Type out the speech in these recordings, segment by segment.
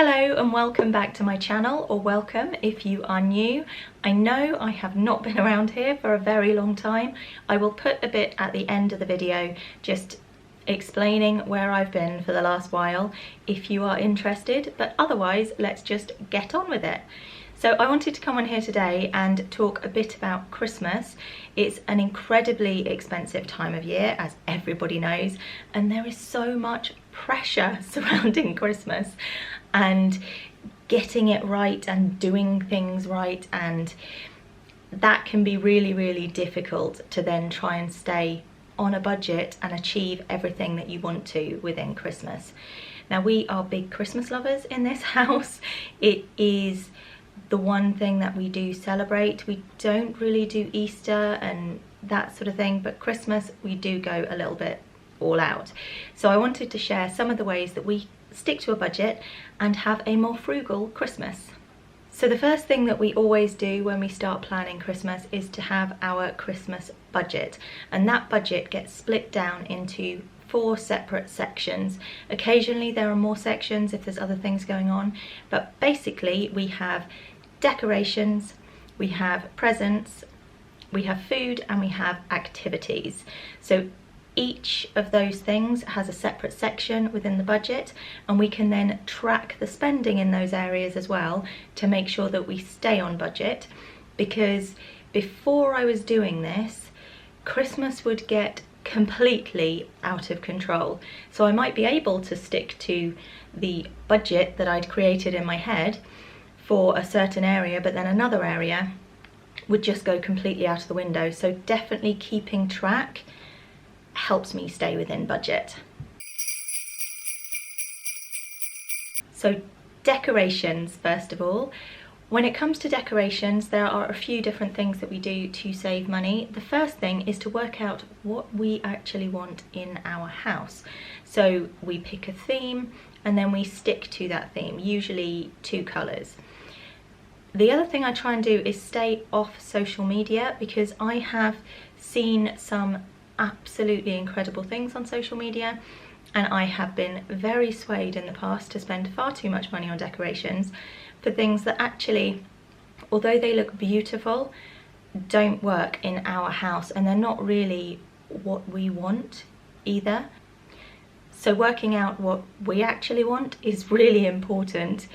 Hello and welcome back to my channel, or welcome if you are new. I know I have not been around here for a very long time. I will put a bit at the end of the video just explaining where I've been for the last while if you are interested, but otherwise let's just get on with it. So I wanted to come on here today and talk a bit about Christmas. It's an incredibly expensive time of year, as everybody knows, and there is so much pressure surrounding Christmas and getting it right and doing things right, and that can be really difficult to then try and stay on a budget and achieve everything that you want to within Christmas. Now, we are big Christmas lovers in this house. It is the one thing that we do celebrate. We don't really do Easter and that sort of thing, but Christmas we do go a little bit all out. So I wanted to share some of the ways that we stick to a budget and have a more frugal Christmas. So the first thing that we always do when we start planning Christmas is to have our Christmas budget, and that budget gets split down into 4 separate sections. Occasionally there are more sections if there's other things going on, but basically we have decorations, we have presents, we have food, and we have activities. So each of those things has a separate section within the budget, and we can then track the spending in those areas as well to make sure that we stay on budget. Because before I was doing this, Christmas would get completely out of control. So I might be able to stick to the budget that I'd created in my head for a certain area, but then another area would just go completely out of the window. So definitely keeping track helps me stay within budget. So decorations, first of all. When it comes to decorations, there are a few different things that we do to save money. The first thing is to work out what we actually want in our house. So we pick a theme and then we stick to that theme, usually 2 colours. The other thing I try and do is stay off social media, because I have seen some absolutely incredible things on social media, and I have been very swayed in the past to spend far too much money on decorations for things that actually, although they look beautiful, don't work in our house, and they're not really what we want either. So working out what we actually want is really important.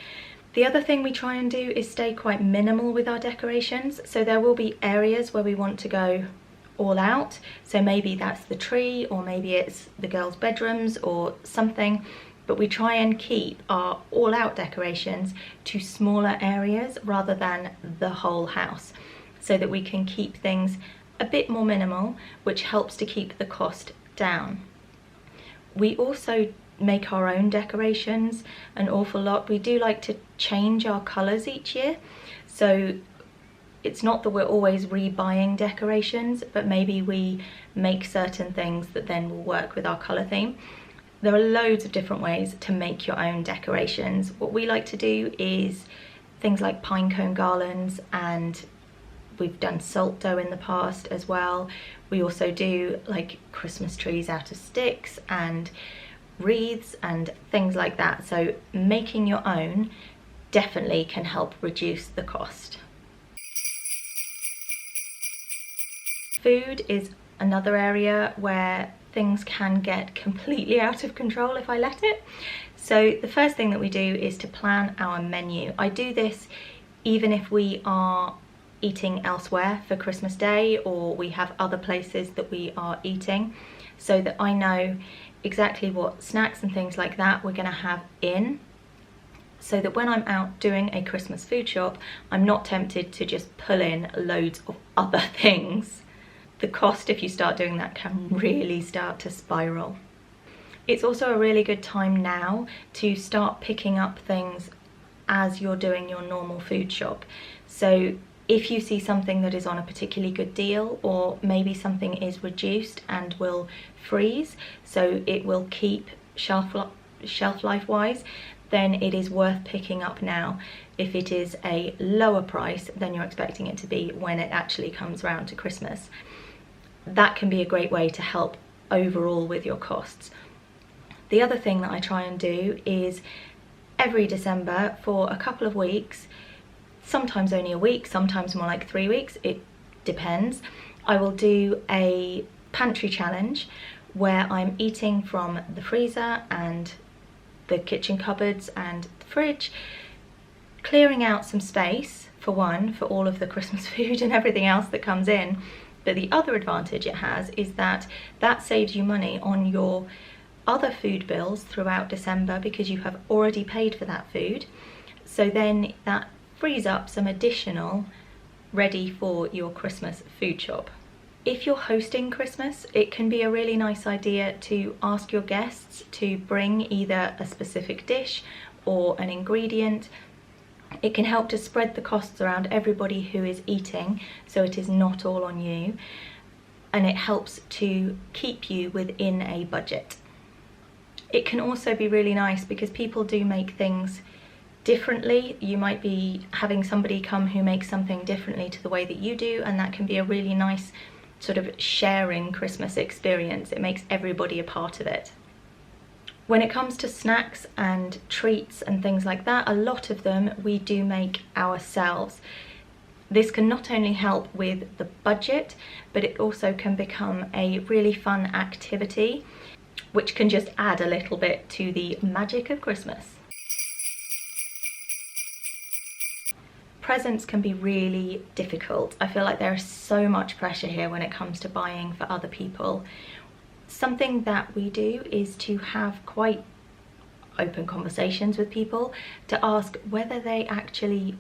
The other thing we try and do is stay quite minimal with our decorations. So there will be areas where we want to go all out. So maybe that's the tree, or maybe it's the girls' bedrooms or something. But we try and keep our all out decorations to smaller areas rather than the whole house, so that we can keep things a bit more minimal, which helps to keep the cost down. We also make our own decorations an awful lot. We do like to change our colours each year, so it's not that we're always rebuying decorations, but maybe we make certain things that then will work with our colour theme. There are loads of different ways to make your own decorations. What we like to do is things like pine cone garlands, and we've done salt dough in the past as well. We also do like Christmas trees out of sticks and wreaths and things like that. So making your own definitely can help reduce the cost. Food is another area where things can get completely out of control if I let it. So the first thing that we do is to plan our menu. I do this even if we are eating elsewhere for Christmas Day, or we have other places that we are eating, so that I know exactly what snacks and things like that we're going to have in, so that when I'm out doing a Christmas food shop, I'm not tempted to just pull in loads of other things. The cost, if you start doing that, can really start to spiral. It's also a really good time now to start picking up things as you're doing your normal food shop. So if you see something that is on a particularly good deal, or maybe something is reduced and will freeze, so it will keep shelf life wise, then it is worth picking up now if it is a lower price than you're expecting it to be when it actually comes around to Christmas. That can be a great way to help overall with your costs. The other thing that I try and do is every December for a couple of weeks, sometimes only a week, sometimes more like 3 weeks, it depends. I will do a pantry challenge where I'm eating from the freezer and the kitchen cupboards and the fridge, clearing out some space for one, for all of the Christmas food and everything else that comes in. But the other advantage it has is that that saves you money on your other food bills throughout December because you have already paid for that food. So then that frees up some additional ready for your Christmas food shop. If you're hosting Christmas, it can be a really nice idea to ask your guests to bring either a specific dish or an ingredient. It can help to spread the costs around everybody who is eating, so it is not all on you, and it helps to keep you within a budget. It can also be really nice because people do make things differently. You might be having somebody come who makes something differently to the way that you do, and that can be a really nice sort of sharing Christmas experience. It makes everybody a part of it. When it comes to snacks and treats and things like that, a lot of them we do make ourselves. This can not only help with the budget, but it also can become a really fun activity, which can just add a little bit to the magic of Christmas. Presents can be really difficult. I feel like there is so much pressure here when it comes to buying for other people. Something that we do is to have quite open conversations with people to ask whether they actually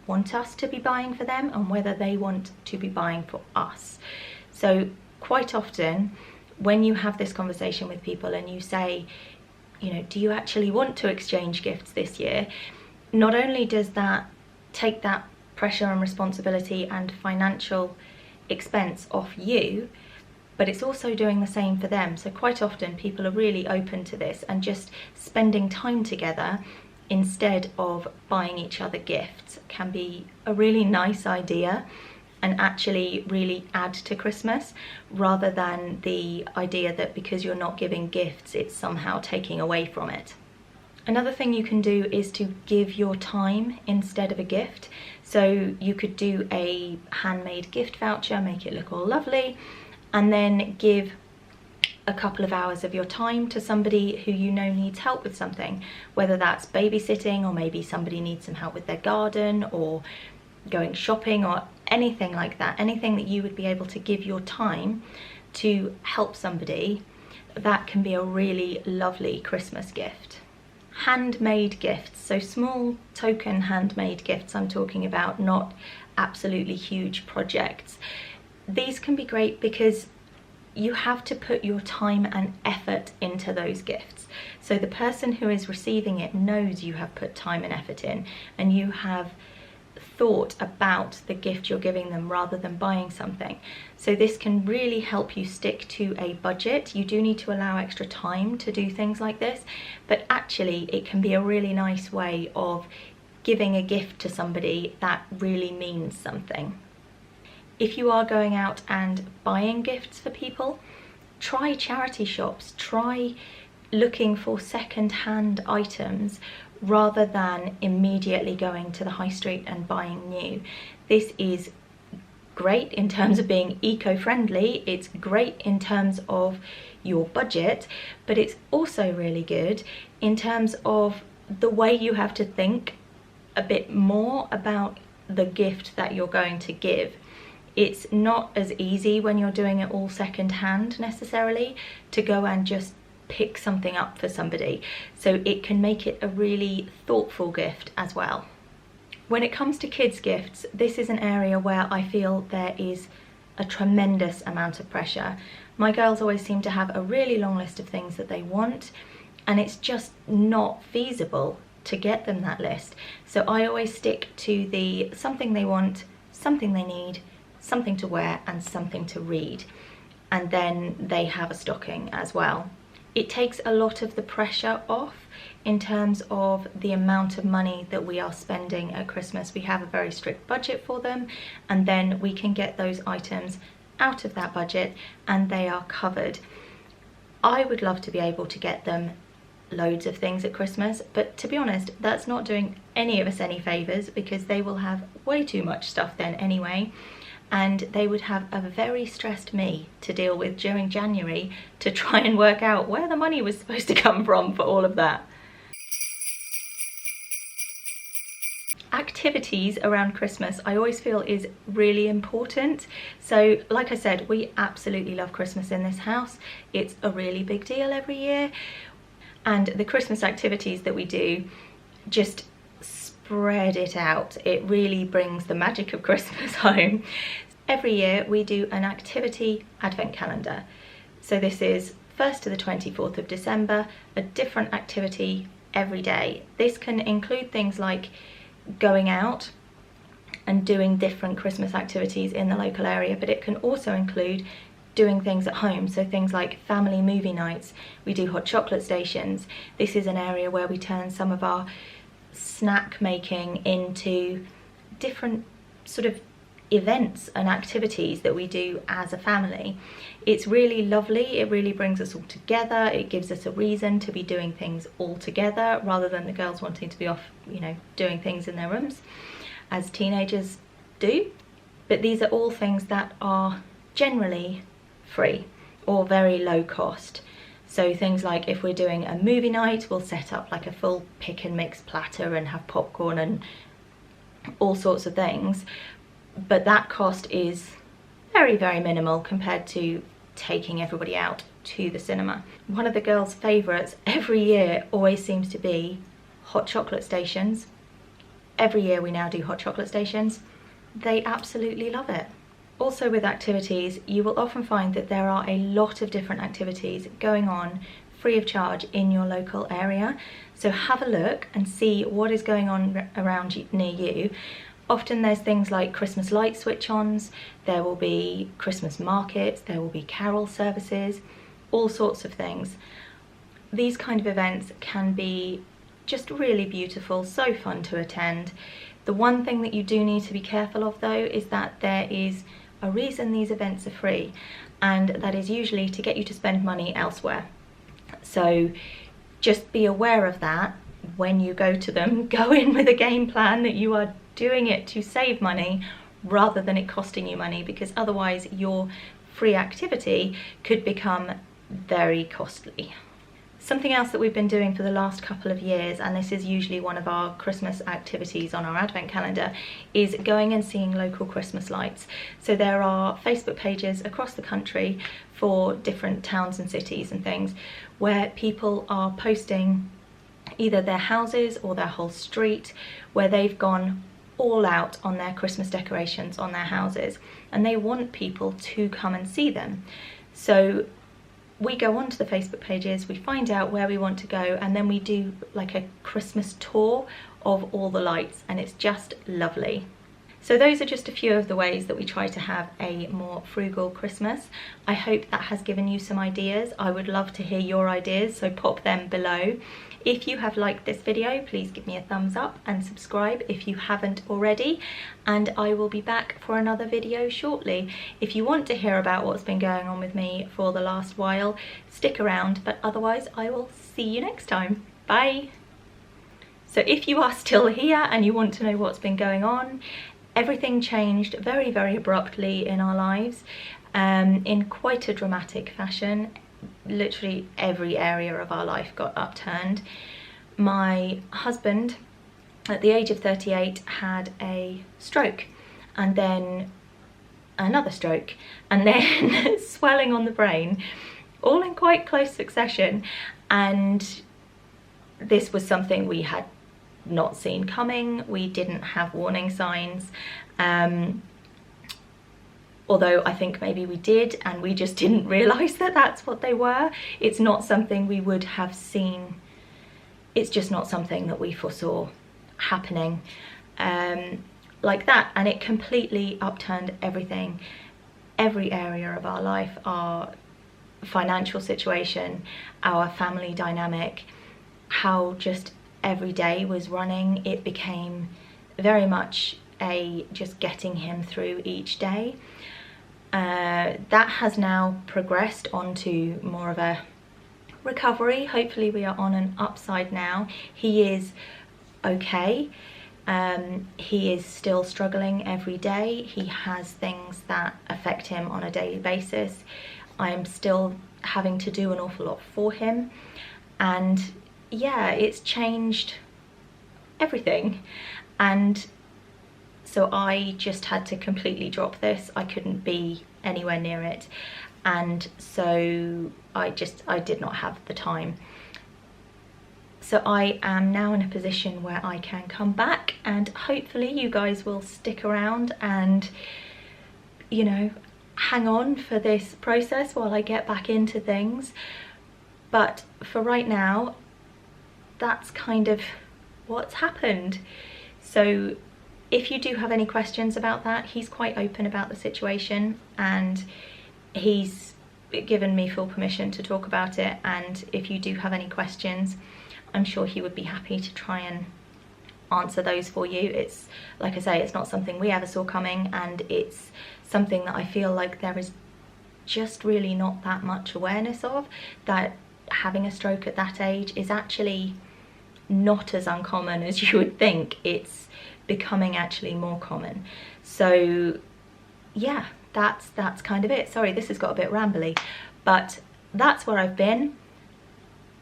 want us to be buying for them and whether they want to be buying for us. So quite often when you have this conversation with people and you say, you know, do you actually want to exchange gifts this year? Not only does that take that pressure and responsibility and financial expense off you, but it's also doing the same for them. So quite often people are really open to this and just spending time together instead of buying each other gifts can be a really nice idea and actually really add to Christmas, rather than the idea that because you're not giving gifts, it's somehow taking away from it. Another thing you can do is to give your time instead of a gift. So you could do a handmade gift voucher, make it look all lovely, and then give a couple of hours of your time to somebody who you know needs help with something, whether that's babysitting or maybe somebody needs some help with their garden or going shopping or anything like that. Anything that you would be able to give your time to help somebody, that can be a really lovely Christmas gift. Handmade gifts, so small token handmade gifts I'm talking about, not absolutely huge projects. These can be great because you have to put your time and effort into those gifts. So the person who is receiving it knows you have put time and effort in, and you have thought about the gift you're giving them rather than buying something. So this can really help you stick to a budget. You do need to allow extra time to do things like this, but actually it can be a really nice way of giving a gift to somebody that really means something. If you are going out and buying gifts for people, try charity shops, try looking for second-hand items rather than immediately going to the high street and buying new. This is great in terms of being eco-friendly, it's great in terms of your budget, but it's also really good in terms of the way you have to think a bit more about the gift that you're going to give. It's not as easy when you're doing it all second-hand necessarily to go and just pick something up for somebody, so it can make it a really thoughtful gift as well. When it comes to kids' gifts, this is an area where I feel there is a tremendous amount of pressure. My girls always seem to have a really long list of things that they want, and it's just not feasible to get them that list. So I always stick to the something they want, something they need, something to wear, and something to read, and then they have a stocking as well. It takes a lot of the pressure off in terms of the amount of money that we are spending at Christmas. We have a very strict budget for them, and then we can get those items out of that budget and they are covered. I would love to be able to get them loads of things at Christmas, but to be honest, that's not doing any of us any favours, because they will have way too much stuff then anyway, and they would have a very stressed me to deal with during January to try and work out where the money was supposed to come from for all of that. Activities around Christmas I always feel is really important. So like I said, we absolutely love Christmas in this house. It's a really big deal every year, and the Christmas activities that we do just spread it out. It really brings the magic of Christmas home. Every year we do an activity advent calendar. So this is 1st to the 24th of December, a different activity every day. This can include things like going out and doing different Christmas activities in the local area, but it can also include doing things at home. So things like family movie nights, we do hot chocolate stations. This is an area where we turn some of our snack making into different sort of events and activities that we do as a family. It's really lovely. It really brings us all together. It gives us a reason to be doing things all together rather than the girls wanting to be off, you know, doing things in their rooms as teenagers do. But these are all things that are generally free or very low cost. So things like if we're doing a movie night, we'll set up like a full pick and mix platter and have popcorn and all sorts of things. But that cost is very, very minimal compared to taking everybody out to the cinema. One of the girls' favourites every year always seems to be hot chocolate stations. Every year we now do hot chocolate stations. They absolutely love it. Also with activities, you will often find that there are a lot of different activities going on free of charge in your local area. So have a look and see what is going on around you, near you. Often there's things like Christmas light switch-ons, there will be Christmas markets, there will be carol services, all sorts of things. These kind of events can be just really beautiful, so fun to attend. The one thing that you do need to be careful of though is that there is a reason these events are free, and that is usually to get you to spend money elsewhere. So just be aware of that when you go to them. Go in with a game plan that you are doing it to save money rather than it costing you money, because otherwise your free activity could become very costly. Something else that we've been doing for the last couple of years, and this is usually one of our Christmas activities on our advent calendar, is going and seeing local Christmas lights. So there are Facebook pages across the country for different towns and cities and things where people are posting either their houses or their whole street where they've gone all out on their Christmas decorations on their houses, and they want people to come and see them. So we go onto the Facebook pages, we find out where we want to go, and then we do like a Christmas tour of all the lights, and it's just lovely. So those are just a few of the ways that we try to have a more frugal Christmas. I hope that has given you some ideas. I would love to hear your ideas, so pop them below. If you have liked this video, please give me a thumbs up and subscribe if you haven't already, and I will be back for another video shortly. If you want to hear about what's been going on with me for the last while, stick around, but otherwise I will see you next time. Bye! So if you are still here and you want to know what's been going on, everything changed very, very abruptly in our lives, in quite a dramatic fashion. Literally every area of our life got upturned. My husband, at the age of 38, had a stroke, and then another stroke, and then swelling on the brain, all in quite close succession. And this was something we had not seen coming. We didn't have warning signs. Although I think maybe we did, and we just didn't realise that that's what they were. It's not something we would have seen. It's just not something that we foresaw happening like that. And it completely upturned everything, every area of our life, our financial situation, our family dynamic, how just every day was running. It became very much a just getting him through each day. That has now progressed onto more of a recovery. Hopefully we are on an upside now. He is okay. He is still struggling every day. He has things that affect him on a daily basis. I am still having to do an awful lot for him, and yeah, it's changed everything. And so I just had to completely drop this. I couldn't be anywhere near it, and so I did not have the time. So I am now in a position where I can come back, and hopefully you guys will stick around and, you know, hang on for this process while I get back into things. But for right now, that's kind of what's happened. So if you do have any questions about that, he's quite open about the situation, and he's given me full permission to talk about it. And if you do have any questions, I'm sure he would be happy to try and answer those for you. It's, like I say, it's not something we ever saw coming, and it's something that I feel like there is just really not that much awareness of, that having a stroke at that age is actually not as uncommon as you would think. It's becoming actually more common. So yeah, that's kind of it. Sorry, this has got a bit rambly, but that's where I've been.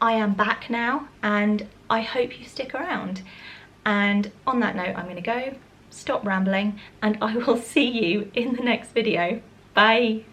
I am back now, and I hope you stick around. And on that note, I'm going to go, stop rambling, and I will see you in the next video. Bye.